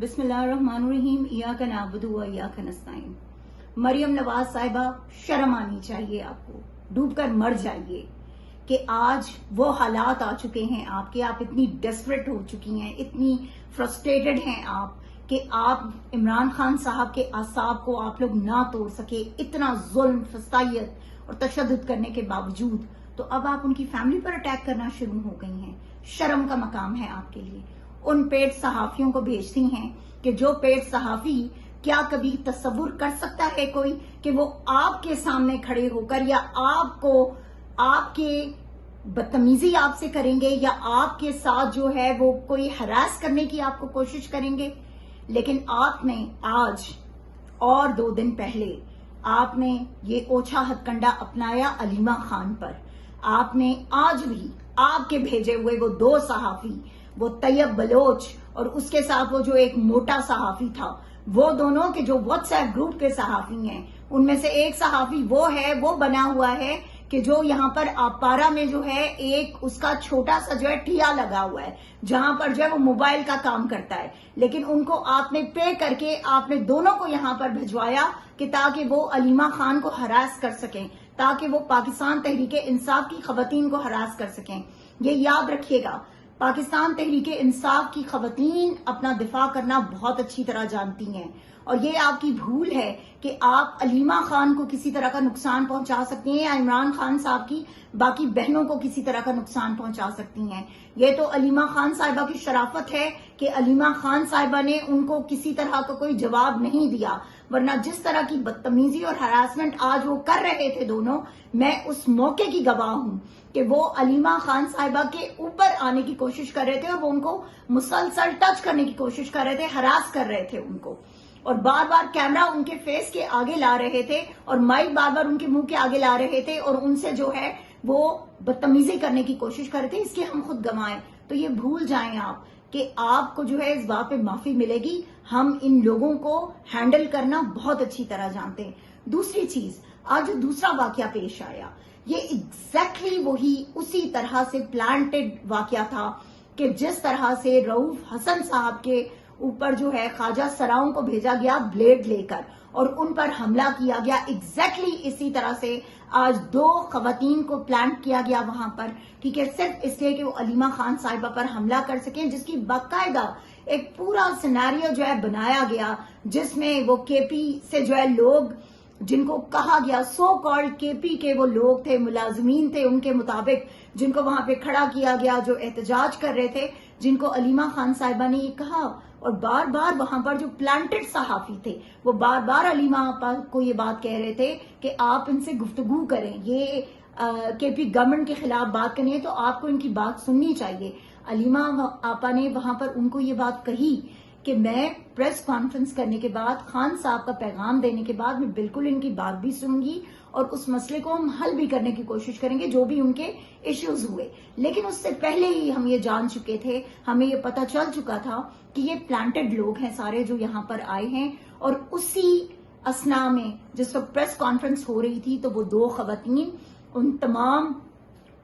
बिस्मिल्लाहिर्रहमानिर्रहीम। इय्याका नअबुदु व इय्याका नस्तईन। मरियम नवाज साहिबा, शर्म आनी चाहिए आपको, डूबकर मर जाइए कि आज वो हालात आ चुके हैं आपके, आप इतनी डेस्परेट हो चुकी हैं, इतनी फ्रस्ट्रेटेड हैं आप कि आप इमरान खान साहब के आसाब को आप लोग ना तोड़ सके। इतना जुल्म, फसाइयत और तशद्दुद करने के बावजूद तो अब आप उनकी फैमिली पर अटैक करना शुरू हो गई हैं। शर्म का मकाम है आपके लिए। उन पेड सहाफियों को भेजती हैं कि जो पेड सहाफी, क्या कभी तस्वुर कर सकता है कोई कि वो आपके सामने खड़े होकर या आपको आपके बदतमीजी आपसे करेंगे या आपके साथ जो है वो कोई हरास करने की आपको कोशिश करेंगे। लेकिन आपने आज और 2 दिन पहले आपने ये ओछा हथकंडा अपनाया अलीमा खान पर। आपने आज भी आपके भेजे हुए वो 2 सहाफी, वो तैयब बलोच और उसके साथ वो जो एक मोटा सहाफी था, वो दोनों के जो व्हाट्सएप ग्रुप के सहाफी हैं, उनमें से एक सहाफी वो है, वो बना हुआ है कि जो यहाँ पर आपारा में जो है एक उसका छोटा सा जो है ठिया लगा हुआ है, जहां पर जो है वो मोबाइल का काम करता है। लेकिन उनको आपने पे करके आपने दोनों को यहाँ पर भिजवाया कि ताकि वो अलीमा खान को हरास कर सकें, ताकि वो पाकिस्तान तहरीके इंसाफ की खवातीन को हरास कर सकें। ये याद रखिएगा, पाकिस्तान तहरीके इंसाफ की खवातीन अपना दिफा करना बहुत अच्छी तरह जानती हैं और ये आपकी भूल है कि आप अलीमा खान को किसी तरह का नुकसान पहुंचा सकती हैं या इमरान खान साहब की बाकी बहनों को किसी तरह का नुकसान पहुंचा सकती हैं। ये तो अलीमा खान साहिबा की शराफत है कि अलीमा खान साहिबा ने उनको किसी तरह का कोई जवाब नहीं दिया, वरना जिस तरह की बदतमीजी और हरासमेंट आज वो कर रहे थे दोनों, मैं उस मौके की गवाह हूं कि वो अलीमा खान साहिबा के ऊपर आने की कोशिश कर रहे थे और वो उनको मुसलसल टच करने की कोशिश कर रहे थे, हरास कर रहे थे उनको, और बार बार कैमरा उनके फेस के आगे ला रहे थे और माइक बार बार उनके मुंह के आगे ला रहे थे और उनसे जो है वो बदतमीजी करने की कोशिश कर रहे थे। इसके हम खुद गवाएं, तो ये भूल जाएं आप कि आपको जो है इस बात पे माफी मिलेगी। हम इन लोगों को हैंडल करना बहुत अच्छी तरह जानते हैं। दूसरी चीज, आज जो दूसरा वाकया पेश आया, ये एग्जैक्टली वही उसी तरह से प्लांटेड वाकया था कि जिस तरह से रऊफ हसन साहब के ऊपर जो है ख्वाजा सराओं को भेजा गया ब्लेड लेकर और उन पर हमला किया गया, एग्जैक्टली इसी तरह से आज 2 खवातीन को प्लांट किया गया वहां पर, ठीक है, सिर्फ इसलिए कि वो अलीमा खान साहिबा पर हमला कर सकें, जिसकी बाकायदा एक पूरा सिनेरियो जो है बनाया गया, जिसमें वो केपी से जो है लोग जिनको कहा गया सो कॉल्ड केपी के वो लोग थे, मुलाजमीन थे उनके मुताबिक, जिनको वहां पे खड़ा किया गया, जो एहतजाज कर रहे थे, जिनको अलीमा खान साहिबा ने ये कहा, और बार बार वहां पर जो प्लांटेड सहाफी थे वो बार बार अलीमा को ये बात कह रहे थे कि आप इनसे गुफ्तगू करें, ये केपी गवर्नमेंट के खिलाफ बात करनी है तो आपको इनकी बात सुननी चाहिए। अलीमा आपा ने वहां पर उनको ये बात कही कि मैं प्रेस कॉन्फ्रेंस करने के बाद, खान साहब का पैगाम देने के बाद, मैं बिल्कुल इनकी बात भी सुनूंगी और उस मसले को हम हल भी करने की कोशिश करेंगे जो भी उनके इश्यूज हुए। लेकिन उससे पहले ही हम ये जान चुके थे, हमें ये पता चल चुका था कि ये प्लांटेड लोग हैं सारे जो यहाँ पर आए हैं। और उसी असना में जिस वक्त प्रेस कॉन्फ्रेंस हो रही थी तो वो 2 खवातीन, उन तमाम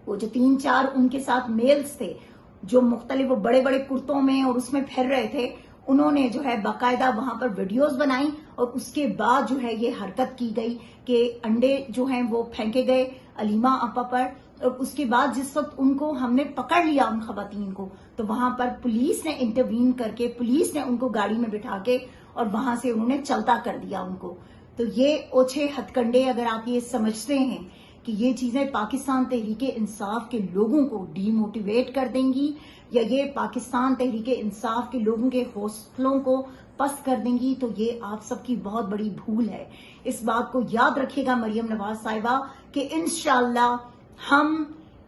वो जो 3-4 उनके साथ मेल्स थे जो मुख्तलिफ बड़े बड़े कुर्तों में और उसमें फिर रहे थे, उन्होंने जो है बाकायदा वहां पर वीडियोस बनाई और उसके बाद जो है ये हरकत की गई कि अंडे जो हैं वो फेंके गए अलीमा आपा पर। और उसके बाद जिस वक्त उनको हमने पकड़ लिया उन खवातीन को, तो वहां पर पुलिस ने इंटरवीन करके, पुलिस ने उनको गाड़ी में बिठा के और वहां से उन्होंने चलता कर दिया उनको। तो ये ओछे हथकंडे, अगर आप ये समझते हैं कि ये चीजें पाकिस्तान तहरीके इंसाफ के लोगों को डीमोटिवेट कर देंगी या ये पाकिस्तान तहरीके इंसाफ के लोगों के हौसलों को पस्त कर देंगी, तो ये आप सबकी बहुत बड़ी भूल है। इस बात को याद रखिएगा मरियम नवाज साहिबा कि इंशाअल्लाह हम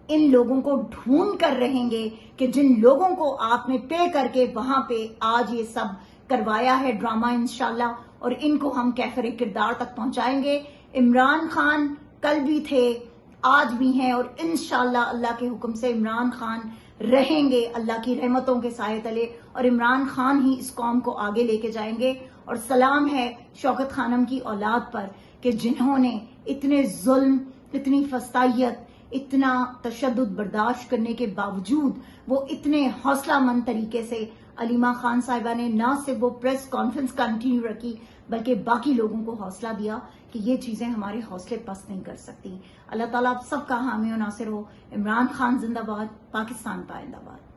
इन लोगों को ढूंढ कर रहेंगे कि जिन लोगों को आपने पे करके वहां पे आज ये सब करवाया है ड्रामा, इंशाअल्लाह, और इनको हम कैफरे किरदार तक पहुंचाएंगे। इमरान खान कल भी थे, आज भी हैं और इंशाअल्लाह अल्लाह के हुक्म से इमरान खान रहेंगे अल्लाह की रहमतों के साए तले, और इमरान खान ही इस कौम को आगे लेके जाएंगे। और सलाम है शौकत खानम की औलाद पर कि जिन्होंने इतने जुल्म, इतनी फसाइयत, इतना तशद्दुद बर्दाश्त करने के बावजूद वो इतने हौसलामंद तरीके से علیمہ خان صاحبہ نے نہ صرف وہ پریس کانفرنس کنٹینیو رکھی بلکہ باقی لوگوں کو حوصلہ دیا کہ یہ چیزیں ہمارے حوصلے پست نہیں کر سکتی. اللہ تعالیٰ آپ سب کا حامی و ناصر ہو. عمران خان زندہ باد. پاکستان پائندہ باد.